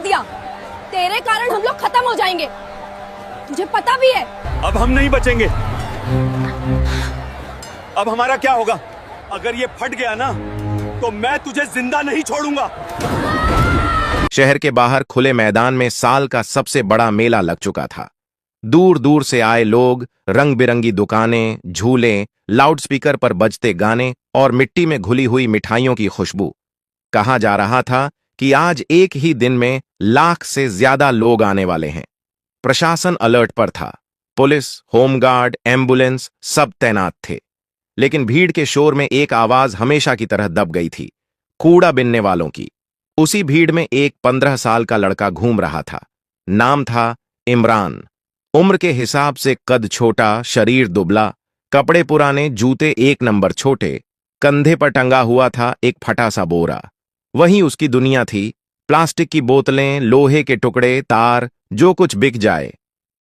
दिया। तेरे कारण हम लोग खत्म हो जाएंगे, तुझे पता भी है। अब हम नहीं बचेंगे। अब हमारा क्या होगा? अगर ये फट गया ना तो मैं तुझे जिंदा नहीं छोड़ूंगा। शहर के बाहर खुले मैदान में साल का सबसे बड़ा मेला लग चुका था। दूर दूर से आए लोग, रंग बिरंगी दुकानें, झूले, लाउडस्पीकर पर बजते गाने और मिट्टी में घुली हुई मिठाइयों की खुशबू। कहा जा रहा था कि आज एक ही दिन में लाख से ज्यादा लोग आने वाले हैं। प्रशासन अलर्ट पर था। पुलिस, होमगार्ड, एम्बुलेंस सब तैनात थे। लेकिन भीड़ के शोर में एक आवाज हमेशा की तरह दब गई थी, कूड़ा बिनने वालों की। उसी भीड़ में एक 15 साल का लड़का घूम रहा था। नाम था इमरान। उम्र के हिसाब से कद छोटा, शरीर दुबला, कपड़े पुराने, जूते 1 नंबर छोटे, कंधे पर टंगा हुआ था एक फटा सा बोरा। वहीं उसकी दुनिया थी। प्लास्टिक की बोतलें, लोहे के टुकड़े, तार, जो कुछ बिक जाए।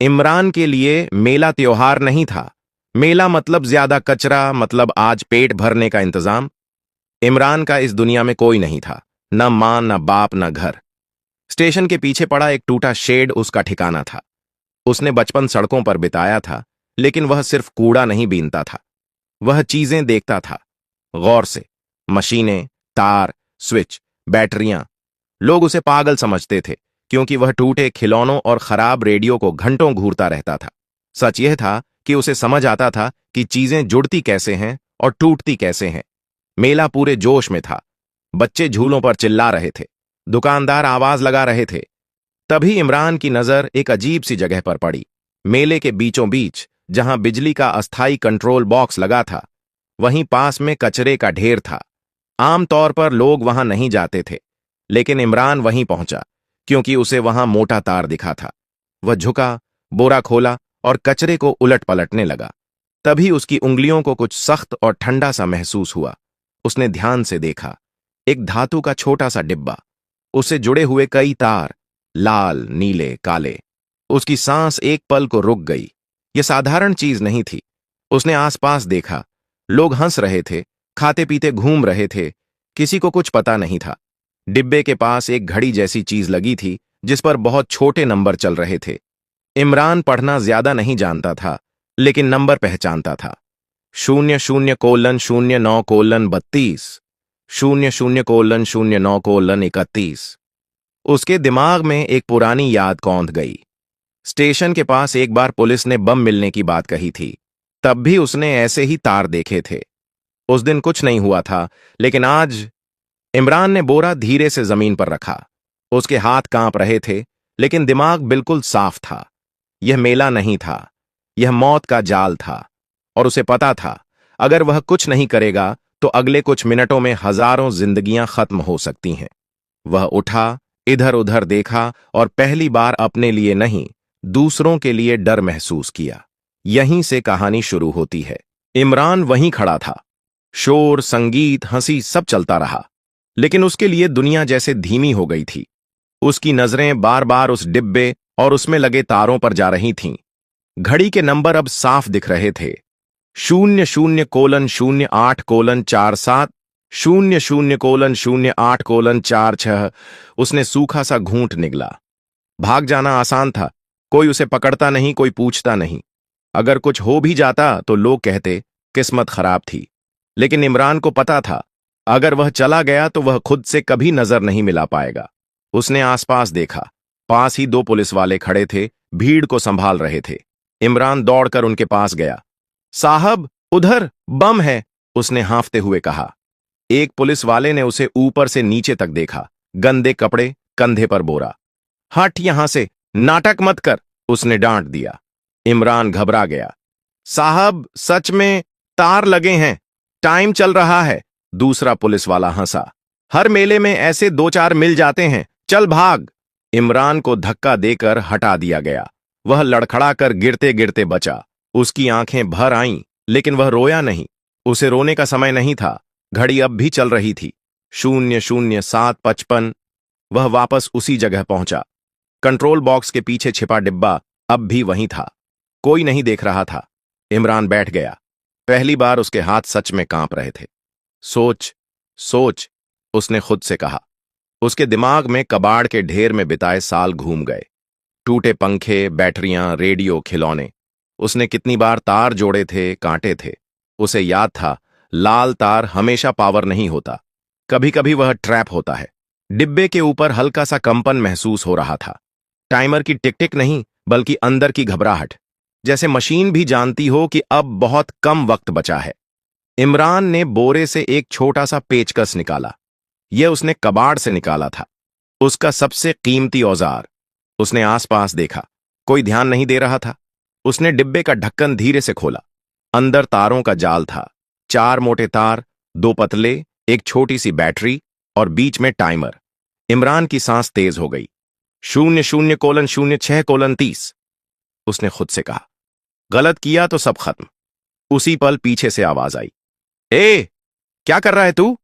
इमरान के लिए मेला त्योहार नहीं था। मेला मतलब ज्यादा कचरा, मतलब आज पेट भरने का इंतजाम। इमरान का इस दुनिया में कोई नहीं था, न मां, न बाप, न घर। स्टेशन के पीछे पड़ा एक टूटा शेड उसका ठिकाना था। उसने बचपन सड़कों पर बिताया था, लेकिन वह सिर्फ कूड़ा नहीं बीनता था, वह चीजें देखता था गौर से। मशीनें, तार, स्विच, बैटरियां। लोग उसे पागल समझते थे क्योंकि वह टूटे खिलौनों और खराब रेडियो को घंटों घूरता रहता था। सच यह था कि उसे समझ आता था कि चीजें जुड़ती कैसे हैं और टूटती कैसे हैं। मेला पूरे जोश में था। बच्चे झूलों पर चिल्ला रहे थे, दुकानदार आवाज लगा रहे थे। तभी इमरान की नजर एक अजीब सी जगह पर पड़ी। मेले के बीचों बीच, जहां बिजली का अस्थायी कंट्रोल बॉक्स लगा था, वहीं पास में कचरे का ढेर था। आमतौर पर लोग वहां नहीं जाते थे, लेकिन इमरान वहीं पहुंचा क्योंकि उसे वहां मोटा तार दिखा था। वह झुका, बोरा खोला और कचरे को उलट पलटने लगा। तभी उसकी उंगलियों को कुछ सख्त और ठंडा सा महसूस हुआ। उसने ध्यान से देखा, एक धातु का छोटा सा डिब्बा, उसे जुड़े हुए कई तार, लाल, नीले, काले। उसकी सांस एक पल को रुक गई। यह साधारण चीज नहीं थी। उसने आसपास देखा, लोग हंस रहे थे, खाते पीते घूम रहे थे, किसी को कुछ पता नहीं था। डिब्बे के पास एक घड़ी जैसी चीज लगी थी जिस पर बहुत छोटे नंबर चल रहे थे। इमरान पढ़ना ज्यादा नहीं जानता था, लेकिन नंबर पहचानता था। 00:09:32, 00:09:31। उसके दिमाग में एक पुरानी याद कौंध गई। स्टेशन के पास एक बार पुलिस ने बम मिलने की बात कही थी। तब भी उसने ऐसे ही तार देखे थे। उस दिन कुछ नहीं हुआ था, लेकिन आज। इमरान ने बोरा धीरे से जमीन पर रखा। उसके हाथ कांप रहे थे, लेकिन दिमाग बिल्कुल साफ था। यह मेला नहीं था, यह मौत का जाल था। और उसे पता था, अगर वह कुछ नहीं करेगा तो अगले कुछ मिनटों में हजारों जिंदगियां खत्म हो सकती हैं। वह उठा, इधर उधर देखा और पहली बार अपने लिए नहीं, दूसरों के लिए डर महसूस किया। यहीं से कहानी शुरू होती है। इमरान वहीं खड़ा था। शोर, संगीत, हंसी सब चलता रहा, लेकिन उसके लिए दुनिया जैसे धीमी हो गई थी। उसकी नजरें बार बार उस डिब्बे और उसमें लगे तारों पर जा रही थीं। घड़ी के नंबर अब साफ दिख रहे थे। 00:08:47, 00:08:46। उसने सूखा सा घूंट निगला। भाग जाना आसान था, कोई उसे पकड़ता नहीं, कोई पूछता नहीं। अगर कुछ हो भी जाता तो लोग कहते किस्मत खराब थी। लेकिन इमरान को पता था, अगर वह चला गया तो वह खुद से कभी नजर नहीं मिला पाएगा। उसने आसपास देखा, पास ही 2 पुलिस वाले खड़े थे, भीड़ को संभाल रहे थे। इमरान दौड़कर उनके पास गया। साहब, उधर बम है, उसने हांफते हुए कहा। एक पुलिस वाले ने उसे ऊपर से नीचे तक देखा, गंदे कपड़े, कंधे पर बोरा। हट यहां से, नाटक मत कर, उसने डांट दिया। इमरान घबरा गया। साहब, सच में तार लगे हैं, टाइम चल रहा है, दूसरा पुलिस वाला हंसा। हर मेले में ऐसे 2-4 मिल जाते हैं, चल भाग। इमरान को धक्का देकर हटा दिया गया। वह लड़खड़ाकर गिरते गिरते बचा। उसकी आंखें भर आईं, लेकिन वह रोया नहीं। उसे रोने का समय नहीं था। घड़ी अब भी चल रही थी। 00:07:55। वह वापस उसी जगह पहुंचा। कंट्रोल बॉक्स के पीछे छिपा डिब्बा अब भी वहीं था। कोई नहीं देख रहा था। इमरान बैठ गया। पहली बार उसके हाथ सच में कांप रहे थे। सोच, सोच, उसने खुद से कहा। उसके दिमाग में कबाड़ के ढेर में बिताए साल घूम गए। टूटे पंखे, बैटरियां, रेडियो, खिलौने। उसने कितनी बार तार जोड़े थे, कांटे थे। उसे याद था, लाल तार हमेशा पावर नहीं होता, कभी कभी वह ट्रैप होता है। डिब्बे के ऊपर हल्का सा कंपन महसूस हो रहा था। टाइमर की टिक टिक नहीं, बल्कि अंदर की घबराहट, जैसे मशीन भी जानती हो कि अब बहुत कम वक्त बचा है। इमरान ने बोरे से एक छोटा सा पेचकस निकाला। यह उसने कबाड़ से निकाला था, उसका सबसे कीमती औजार। उसने आसपास देखा, कोई ध्यान नहीं दे रहा था। उसने डिब्बे का ढक्कन धीरे से खोला। अंदर तारों का जाल था, 4 मोटे तार, 2 पतले, एक छोटी सी बैटरी और बीच में टाइमर। इमरान की सांस तेज हो गई। 00:06:30 उसने खुद से कहा। गलत किया तो सब खत्म। उसी पल पीछे से आवाज आई, ए, क्या कर रहा है तू?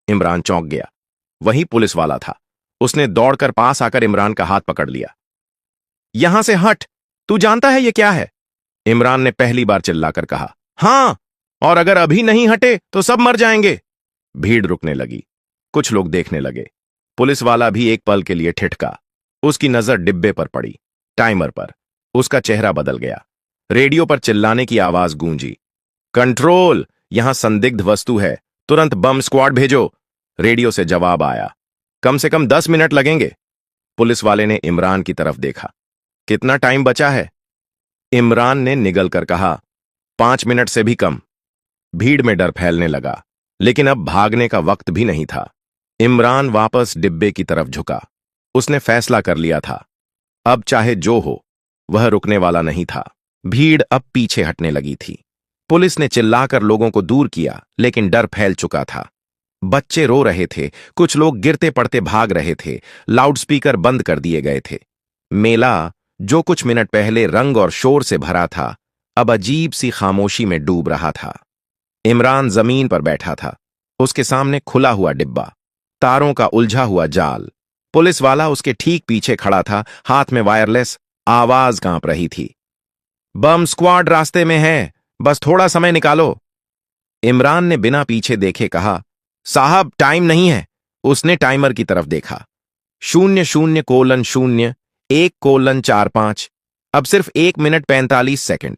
इमरान चौंक गया। वही पुलिस वाला था। उसने दौड़कर पास आकर इमरान का हाथ पकड़ लिया। यहां से हट, तू जानता है ये क्या है? इमरान ने पहली बार चिल्लाकर कहा। हां, और अगर अभी नहीं हटे तो सब मर जाएंगे। भीड़ रुकने लगी, कुछ लोग देखने लगे। पुलिस वाला भी एक पल के लिए ठिठका। उसकी नजर डिब्बे पर पड़ी, टाइमर पर। उसका चेहरा बदल गया। रेडियो पर चिल्लाने की आवाज गूंजी, कंट्रोल, यहां संदिग्ध वस्तु है, तुरंत बम स्क्वाड भेजो। रेडियो से जवाब आया, कम से कम 10 मिनट लगेंगे। पुलिस वाले ने इमरान की तरफ देखा। कितना टाइम बचा है? इमरान ने निगल कर कहा, 5 मिनट से भी कम। भीड़ में डर फैलने लगा, लेकिन अब भागने का वक्त भी नहीं था। इमरान वापस डिब्बे की तरफ झुका। उसने फैसला कर लिया था, अब चाहे जो हो, वह रुकने वाला नहीं था। भीड़ अब पीछे हटने लगी थी। पुलिस ने चिल्लाकर लोगों को दूर किया, लेकिन डर फैल चुका था। बच्चे रो रहे थे, कुछ लोग गिरते पड़ते भाग रहे थे, लाउडस्पीकर बंद कर दिए गए थे। मेला, जो कुछ मिनट पहले रंग और शोर से भरा था, अब अजीब सी खामोशी में डूब रहा था। इमरान जमीन पर बैठा था, उसके सामने खुला हुआ डिब्बा, तारों का उलझा हुआ जाल। पुलिस वाला उसके ठीक पीछे खड़ा था, हाथ में वायरलेस। आवाज कांप रही थी, बम स्क्वाड रास्ते में है, बस थोड़ा समय निकालो। इमरान ने बिना पीछे देखे कहा, साहब टाइम नहीं है। उसने टाइमर की तरफ देखा, 00:01:45, अब सिर्फ 1 मिनट 45 सेकंड।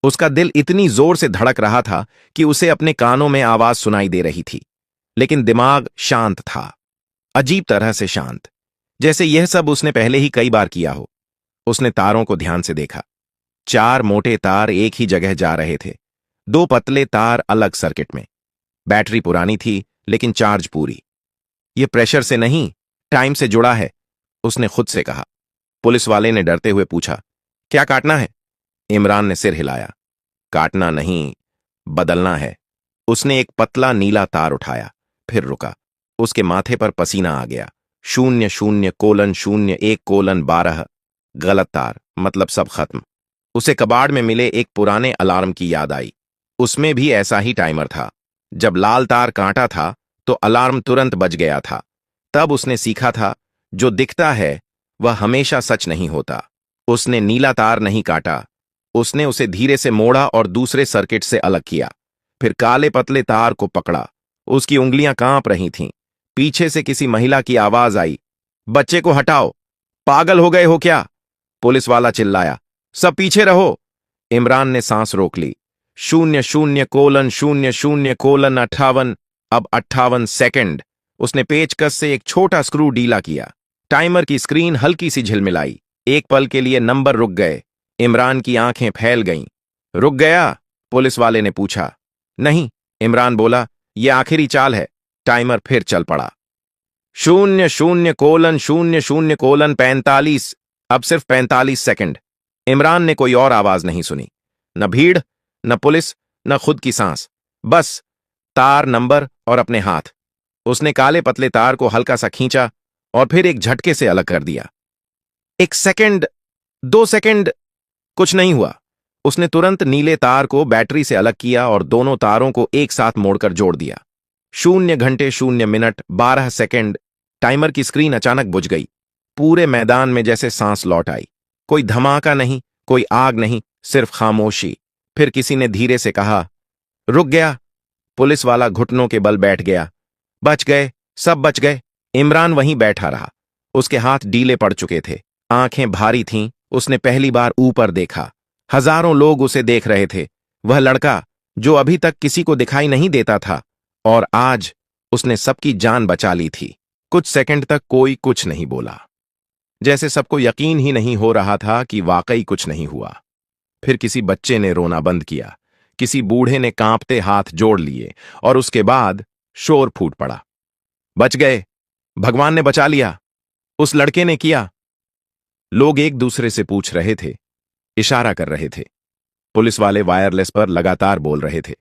उसका दिल इतनी जोर से धड़क रहा था कि उसे अपने कानों में आवाज सुनाई दे रही थी, लेकिन दिमाग शांत था, अजीब तरह से शांत, जैसे यह सब उसने पहले ही कई बार किया हो। उसने तारों को ध्यान से देखा। 4 मोटे तार एक ही जगह जा रहे थे, 2 पतले तार अलग सर्किट में। बैटरी पुरानी थी, लेकिन चार्ज पूरी। यह प्रेशर से नहीं, टाइम से जुड़ा है, उसने खुद से कहा। पुलिस वाले ने डरते हुए पूछा, क्या काटना है? इमरान ने सिर हिलाया, काटना नहीं, बदलना है। उसने एक पतला नीला तार उठाया, फिर रुका। उसके माथे पर पसीना आ गया। 00:01:12, गलत तार, मतलब सब खत्म। उसे कबाड़ में मिले एक पुराने अलार्म की याद आई। उसमें भी ऐसा ही टाइमर था। जब लाल तार काटा था तो अलार्म तुरंत बज गया था। तब उसने सीखा था, जो दिखता है वह हमेशा सच नहीं होता। उसने नीला तार नहीं काटा, उसने उसे धीरे से मोड़ा और दूसरे सर्किट से अलग किया। फिर काले पतले तार को पकड़ा। उसकी उंगलियां कांप रही थीं। पीछे से किसी महिला की आवाज आई, बच्चे को हटाओ, पागल हो गए हो क्या? पुलिस वाला चिल्लाया, सब पीछे रहो। इमरान ने सांस रोक ली। 00:00:58, अब 58 सेकंड। उसने पेचकस से एक छोटा स्क्रू ढीला किया। टाइमर की स्क्रीन हल्की सी झिलमिलाई। एक पल के लिए नंबर रुक गए। इमरान की आंखें फैल गईं। रुक गया? पुलिस वाले ने पूछा। नहीं, इमरान बोला, यह आखिरी चाल है। टाइमर फिर चल पड़ा। 00:00:45, अब सिर्फ 45 सेकंड। इमरान ने कोई और आवाज नहीं सुनी, न भीड़, न पुलिस, न खुद की सांस, बस तार, नंबर और अपने हाथ। उसने काले पतले तार को हल्का सा खींचा और फिर एक झटके से अलग कर दिया। 1 सेकंड, 2 सेकंड, कुछ नहीं हुआ। उसने तुरंत नीले तार को बैटरी से अलग किया और दोनों तारों को एक साथ मोड़कर जोड़ दिया। 0:00:12। टाइमर की स्क्रीन अचानक बुझ गई। पूरे मैदान में जैसे सांस लौट आई। कोई धमाका नहीं, कोई आग नहीं, सिर्फ खामोशी। फिर किसी ने धीरे से कहा, रुक गया। पुलिस वाला घुटनों के बल बैठ गया। बच गए, सब बच गए। इमरान वहीं बैठा रहा। उसके हाथ डीले पड़ चुके थे, आंखें भारी थीं। उसने पहली बार ऊपर देखा। हजारों लोग उसे देख रहे थे। वह लड़का जो अभी तक किसी को दिखाई नहीं देता था, और आज उसने सबकी जान बचा ली थी। कुछ सेकंड तक कोई कुछ नहीं बोला, जैसे सबको यकीन ही नहीं हो रहा था कि वाकई कुछ नहीं हुआ। फिर किसी बच्चे ने रोना बंद किया, किसी बूढ़े ने कांपते हाथ जोड़ लिए, और उसके बाद शोर फूट पड़ा। बच गए, भगवान ने बचा लिया, उस लड़के ने किया। लोग एक दूसरे से पूछ रहे थे, इशारा कर रहे थे। पुलिस वाले वायरलेस पर लगातार बोल रहे थे।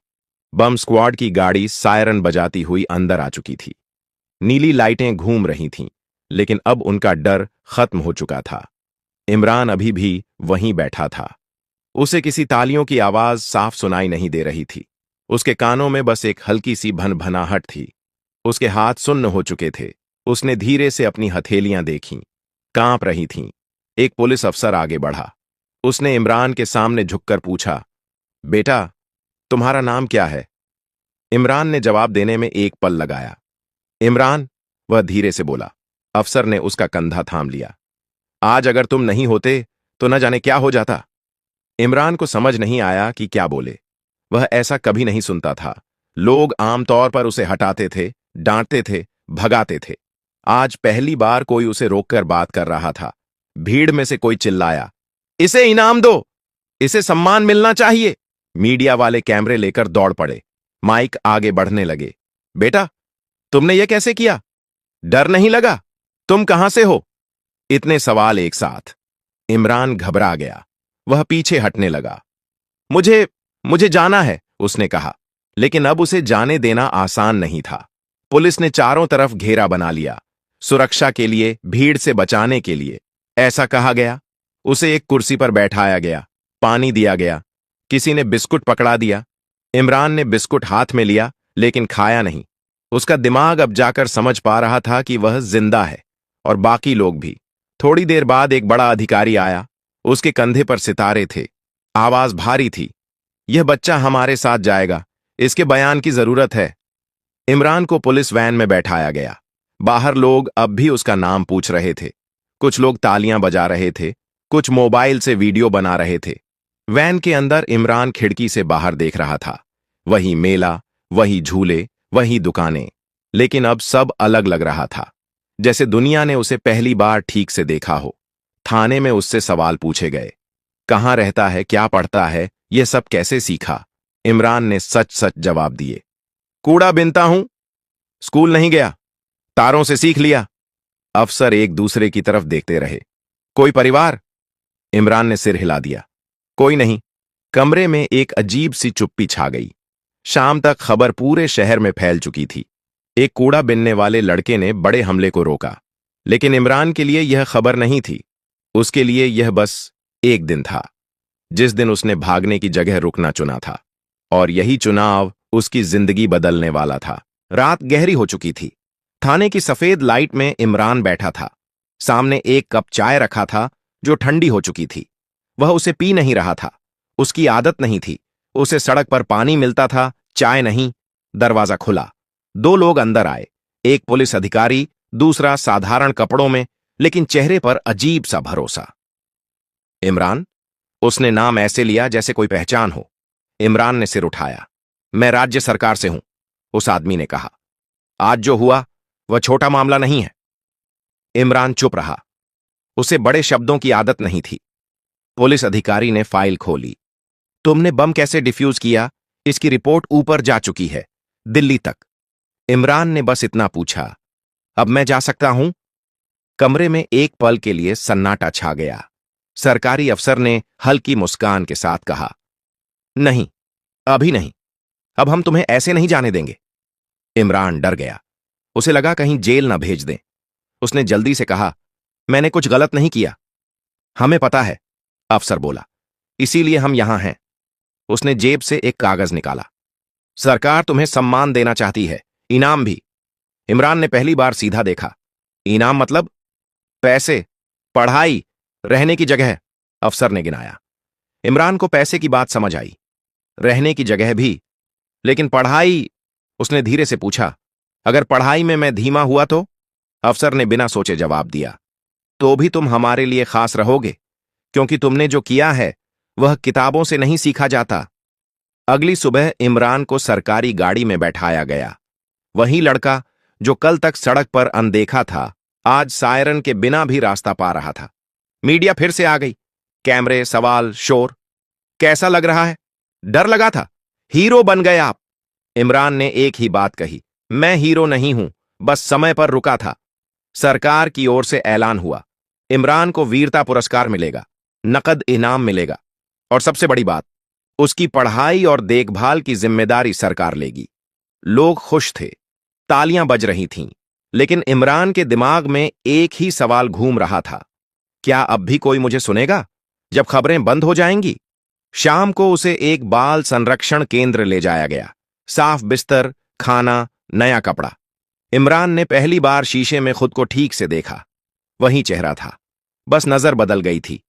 बम स्क्वाड की गाड़ी सायरन बजाती हुई अंदर आ चुकी थी। नीली लाइटें घूम रही थीं, लेकिन अब उनका डर खत्म हो चुका था। इमरान अभी भी वहीं बैठा था। उसे किसी तालियों की आवाज साफ सुनाई नहीं दे रही थी। उसके कानों में बस एक हल्की सी भनभनाहट थी। उसके हाथ सुन्न हो चुके थे। उसने धीरे से अपनी हथेलियां देखीं, कांप रही थीं। एक पुलिस अफसर आगे बढ़ा। उसने इमरान के सामने झुककर पूछा, बेटा, तुम्हारा नाम क्या है? इमरान ने जवाब देने में एक पल लगाया। इमरान, वह धीरे से बोला। अफसर ने उसका कंधा थाम लिया। आज अगर तुम नहीं होते तो न जाने क्या हो जाता। इमरान को समझ नहीं आया कि क्या बोले। वह ऐसा कभी नहीं सुनता था। लोग आमतौर पर उसे हटाते थे, डांटते थे, भगाते थे। आज पहली बार कोई उसे रोककर बात कर रहा था। भीड़ में से कोई चिल्लाया, इसे इनाम दो, इसे सम्मान मिलना चाहिए। मीडिया वाले कैमरे लेकर दौड़ पड़े। माइक आगे बढ़ने लगे। बेटा, तुमने यह कैसे किया? डर नहीं लगा? तुम कहां से हो? इतने सवाल एक साथ। इमरान घबरा गया। वह पीछे हटने लगा। मुझे जाना है, उसने कहा, लेकिन अब उसे जाने देना आसान नहीं था। पुलिस ने चारों तरफ घेरा बना लिया, सुरक्षा के लिए, भीड़ से बचाने के लिए। ऐसा कहा गया। उसे एक कुर्सी पर बैठाया गया, पानी दिया गया, किसी ने बिस्कुट पकड़ा दिया। इमरान ने बिस्कुट हाथ में लिया, लेकिन खाया नहीं। उसका दिमाग अब जाकर समझ पा रहा था कि वह जिंदा है, और बाकी लोग भी। थोड़ी देर बाद एक बड़ा अधिकारी आया। उसके कंधे पर सितारे थे, आवाज भारी थी। यह बच्चा हमारे साथ जाएगा, इसके बयान की जरूरत है। इमरान को पुलिस वैन में बैठाया गया। बाहर लोग अब भी उसका नाम पूछ रहे थे। कुछ लोग तालियां बजा रहे थे, कुछ मोबाइल से वीडियो बना रहे थे। वैन के अंदर इमरान खिड़की से बाहर देख रहा था। वही मेला, वही झूले, वही दुकानें, लेकिन अब सब अलग लग रहा था, जैसे दुनिया ने उसे पहली बार ठीक से देखा हो। थाने में उससे सवाल पूछे गए, कहां रहता है, क्या पढ़ता है, यह सब कैसे सीखा? इमरान ने सच सच जवाब दिए। कूड़ा बीनता हूं, स्कूल नहीं गया, तारों से सीख लिया। अफसर एक दूसरे की तरफ देखते रहे। कोई परिवार? इमरान ने सिर हिला दिया। कोई नहीं। कमरे में एक अजीब सी चुप्पी छा गई। शाम तक खबर पूरे शहर में फैल चुकी थी। एक कूड़ा बीनने वाले लड़के ने बड़े हमले को रोका, लेकिन इमरान के लिए यह खबर नहीं थी। उसके लिए यह बस एक दिन था, जिस दिन उसने भागने की जगह रुकना चुना था, और यही चुनाव उसकी जिंदगी बदलने वाला था। रात गहरी हो चुकी थी। थाने की सफेद लाइट में इमरान बैठा था। सामने एक कप चाय रखा था, जो ठंडी हो चुकी थी। वह उसे पी नहीं रहा था, उसकी आदत नहीं थी। उसे सड़क पर पानी मिलता था, चाय नहीं। दरवाजा खुला। दो लोग अंदर आए, एक पुलिस अधिकारी, दूसरा साधारण कपड़ों में, लेकिन चेहरे पर अजीब सा भरोसा। इमरान, उसने नाम ऐसे लिया जैसे कोई पहचान हो। इमरान ने सिर उठाया। मैं राज्य सरकार से हूं, उस आदमी ने कहा। आज जो हुआ वह छोटा मामला नहीं है। इमरान चुप रहा। उसे बड़े शब्दों की आदत नहीं थी। पुलिस अधिकारी ने फाइल खोली। तुमने बम कैसे डिफ्यूज किया, इसकी रिपोर्ट ऊपर जा चुकी है, दिल्ली तक। इमरान ने बस इतना पूछा। अब मैं जा सकता हूं? कमरे में एक पल के लिए सन्नाटा छा गया। सरकारी अफसर ने हल्की मुस्कान के साथ कहा, नहीं, अभी नहीं। अब हम तुम्हें ऐसे नहीं जाने देंगे। इमरान डर गया। उसे लगा कहीं जेल न भेज दें। उसने जल्दी से कहा, मैंने कुछ गलत नहीं किया। हमें पता है, अफसर बोला, इसीलिए हम यहां हैं। उसने जेब से एक कागज निकाला। सरकार तुम्हें सम्मान देना चाहती है, इनाम भी। इमरान ने पहली बार सीधा देखा। इनाम मतलब? पैसे, पढ़ाई, रहने की जगह, अफसर ने गिनाया। इमरान को पैसे की बात समझ आई, रहने की जगह भी, लेकिन पढ़ाई? उसने धीरे से पूछा, अगर पढ़ाई में मैं धीमा हुआ तो? अफसर ने बिना सोचे जवाब दिया। तो भी तुम हमारे लिए खास रहोगे, क्योंकि तुमने जो किया है वह किताबों से नहीं सीखा जाता। अगली सुबह इमरान को सरकारी गाड़ी में बैठाया गया। वही लड़का जो कल तक सड़क पर अनदेखा था, आज सायरन के बिना भी रास्ता पा रहा था। मीडिया फिर से आ गई। कैमरे, सवाल, शोर। कैसा लग रहा है? डर लगा था? हीरो बन गए आप। इमरान ने एक ही बात कही, मैं हीरो नहीं हूं, बस समय पर रुका था। सरकार की ओर से ऐलान हुआ, इमरान को वीरता पुरस्कार मिलेगा, नकद इनाम मिलेगा, और सबसे बड़ी बात, उसकी पढ़ाई और देखभाल की जिम्मेदारी सरकार लेगी। लोग खुश थे, तालियां बज रही थीं, लेकिन इमरान के दिमाग में एक ही सवाल घूम रहा था, क्या अब भी कोई मुझे सुनेगा जब खबरें बंद हो जाएंगी? शाम को उसे एक बाल संरक्षण केंद्र ले जाया गया। साफ बिस्तर, खाना, नया कपड़ा। इमरान ने पहली बार शीशे में खुद को ठीक से देखा। वही चेहरा था, बस नजर बदल गई थी।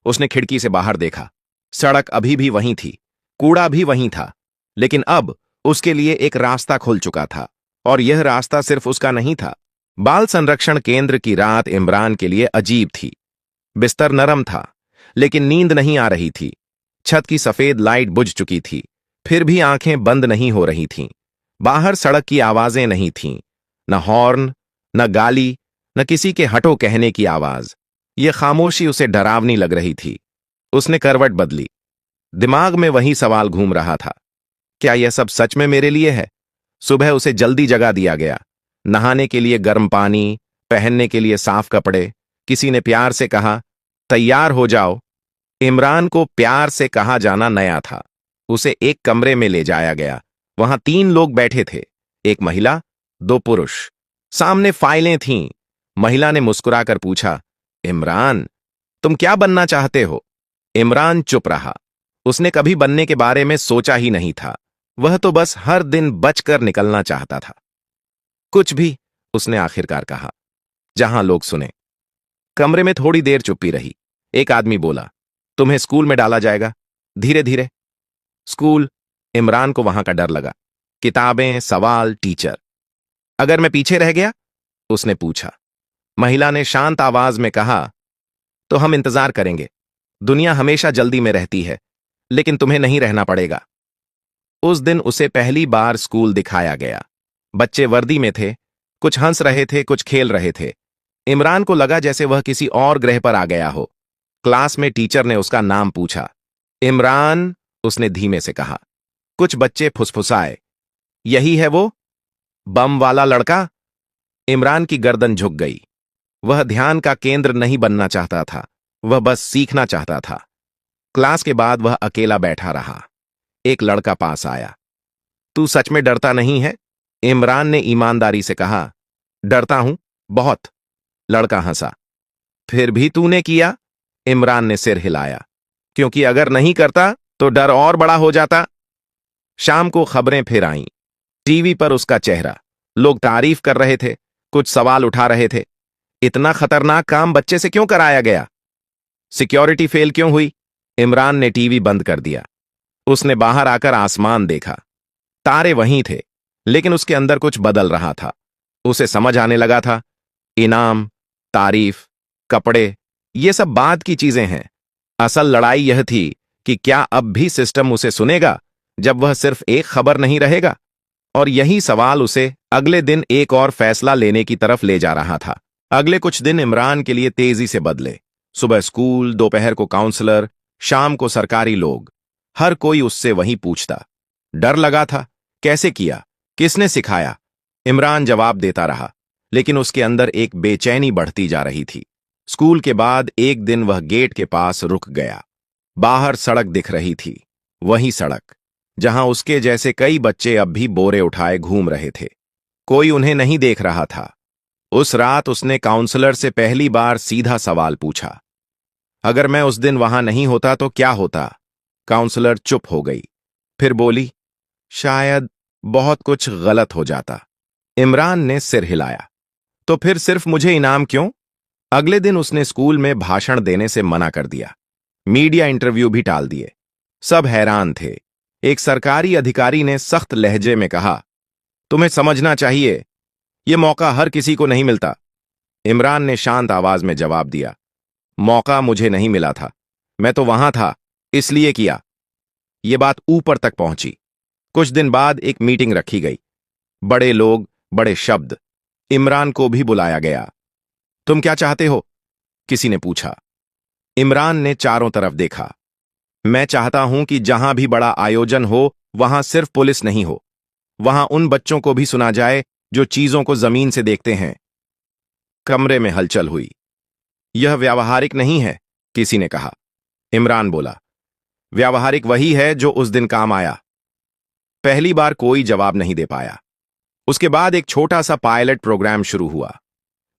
उसने खिड़की से बाहर देखा। सड़क अभी भी वहीं थी, कूड़ा भी वहीं था, लेकिन अब उसके लिए एक रास्ता खुल चुका था, और यह रास्ता सिर्फ उसका नहीं था। बाल संरक्षण केंद्र की रात इमरान के लिए अजीब थी। बिस्तर नरम था, लेकिन नींद नहीं आ रही थी। छत की सफेद लाइट बुझ चुकी थी, फिर भी आंखें बंद नहीं हो रही थीं। बाहर सड़क की आवाजें नहीं थीं, न हॉर्न, न गाली, न किसी के हटो कहने की आवाज। यह खामोशी उसे डरावनी लग रही थी। उसने करवट बदली। दिमाग में वही सवाल घूम रहा था, क्या यह सब सच में मेरे लिए है? सुबह उसे जल्दी जगा दिया गया। नहाने के लिए गर्म पानी, पहनने के लिए साफ कपड़े। किसी ने प्यार से कहा, तैयार हो जाओ। इमरान को प्यार से कहा जाना नया था। उसे एक कमरे में ले जाया गया। वहां 3 लोग बैठे थे, एक महिला, 2 पुरुष। सामने फाइलें थीं। महिला ने मुस्कुराकर पूछा, इमरान, तुम क्या बनना चाहते हो? इमरान चुप रहा। उसने कभी बनने के बारे में सोचा ही नहीं था। वह तो बस हर दिन बचकर निकलना चाहता था। कुछ भी, उसने आखिरकार कहा, जहां लोग सुने। कमरे में थोड़ी देर चुप्पी रही। एक आदमी बोला, तुम्हें स्कूल में डाला जाएगा, धीरे धीरे। स्कूल? इमरान को वहां का डर लगा। किताबें, सवाल, टीचर। अगर मैं पीछे रह गया? उसने पूछा। महिला ने शांत आवाज में कहा, तो हम इंतजार करेंगे। दुनिया हमेशा जल्दी में रहती है, लेकिन तुम्हें नहीं रहना पड़ेगा। उस दिन उसे पहली बार स्कूल दिखाया गया। बच्चे वर्दी में थे, कुछ हंस रहे थे, कुछ खेल रहे थे। इमरान को लगा जैसे वह किसी और ग्रह पर आ गया हो। क्लास में टीचर ने उसका नाम पूछा। इमरान, उसने धीमे से कहा। कुछ बच्चे फुसफुसाए, यही है वो बम वाला लड़का? इमरान की गर्दन झुक गई। वह ध्यान का केंद्र नहीं बनना चाहता था, वह बस सीखना चाहता था। क्लास के बाद वह अकेला बैठा रहा। एक लड़का पास आया। तू सच में डरता नहीं है? इमरान ने ईमानदारी से कहा। डरता हूं, बहुत। लड़का हंसा। फिर भी तूने किया? इमरान ने सिर हिलाया। क्योंकि अगर नहीं करता तो डर और बड़ा हो जाता। शाम को खबरें फिर आईं। टीवी पर उसका चेहरा। लोग तारीफ कर रहे थे, कुछ सवाल उठा रहे थे। इतना खतरनाक काम बच्चे से क्यों कराया गया? सिक्योरिटी फेल क्यों हुई? इमरान ने टीवी बंद कर दिया। उसने बाहर आकर आसमान देखा। तारे वहीं थे, लेकिन उसके अंदर कुछ बदल रहा था। उसे समझ आने लगा था, इनाम, तारीफ, कपड़े, ये सब बाद की चीजें हैं। असल लड़ाई यह थी कि क्या अब भी सिस्टम उसे सुनेगा जब वह सिर्फ एक खबर नहीं रहेगा? और यही सवाल उसे अगले दिन एक और फैसला लेने की तरफ ले जा रहा था। अगले कुछ दिन इमरान के लिए तेजी से बदले। सुबह स्कूल, दोपहर को काउंसलर, शाम को सरकारी लोग। हर कोई उससे वही पूछता। डर लगा था, कैसे किया, किसने सिखाया? इमरान जवाब देता रहा, लेकिन उसके अंदर एक बेचैनी बढ़ती जा रही थी। स्कूल के बाद एक दिन वह गेट के पास रुक गया। बाहर सड़क दिख रही थी, वही सड़क जहां उसके जैसे कई बच्चे अब भी बोरे उठाए घूम रहे थे। कोई उन्हें नहीं देख रहा था। उस रात उसने काउंसलर से पहली बार सीधा सवाल पूछा, अगर मैं उस दिन वहां नहीं होता तो क्या होता? काउंसलर चुप हो गई, फिर बोली, शायद बहुत कुछ गलत हो जाता। इमरान ने सिर हिलाया। तो फिर सिर्फ मुझे इनाम क्यों? अगले दिन उसने स्कूल में भाषण देने से मना कर दिया। मीडिया इंटरव्यू भी टाल दिए। सब हैरान थे। एक सरकारी अधिकारी ने सख्त लहजे में कहा, तुम्हें समझना चाहिए, यह मौका हर किसी को नहीं मिलता। इमरान ने शांत आवाज में जवाब दिया, मौका मुझे नहीं मिला था, मैं तो वहां था, इसलिए किया। ये बात ऊपर तक पहुंची। कुछ दिन बाद एक मीटिंग रखी गई। बड़े लोग, बड़े शब्द। इमरान को भी बुलाया गया। तुम क्या चाहते हो? किसी ने पूछा। इमरान ने चारों तरफ देखा। मैं चाहता हूं कि जहां भी बड़ा आयोजन हो, वहां सिर्फ पुलिस नहीं हो। वहां उन बच्चों को भी सुना जाए जो चीजों को जमीन से देखते हैं। कमरे में हलचल हुई। यह व्यावहारिक नहीं है, किसी ने कहा। इमरान बोला, व्यावहारिक वही है जो उस दिन काम आया। पहली बार कोई जवाब नहीं दे पाया। उसके बाद एक छोटा सा पायलट प्रोग्राम शुरू हुआ।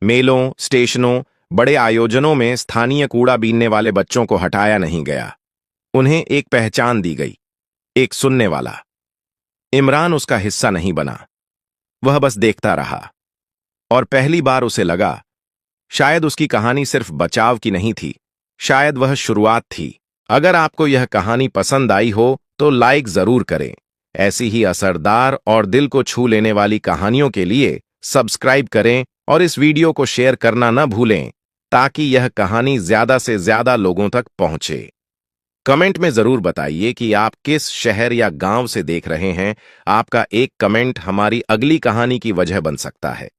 मेलों, स्टेशनों, बड़े आयोजनों में स्थानीय कूड़ा बीनने वाले बच्चों को हटाया नहीं गया। उन्हें एक पहचान दी गई, एक सुनने वाला। इमरान उसका हिस्सा नहीं बना। वह बस देखता रहा। और पहली बार उसे लगा, शायद उसकी कहानी सिर्फ बचाव की नहीं थी, शायद वह शुरुआत थी। अगर आपको यह कहानी पसंद आई हो तो लाइक जरूर करें। ऐसी ही असरदार और दिल को छू लेने वाली कहानियों के लिए सब्सक्राइब करें और इस वीडियो को शेयर करना न भूलें ताकि यह कहानी ज्यादा से ज्यादा लोगों तक पहुंचे। कमेंट में जरूर बताइए कि आप किस शहर या गांव से देख रहे हैं। आपका एक कमेंट हमारी अगली कहानी की वजह बन सकता है।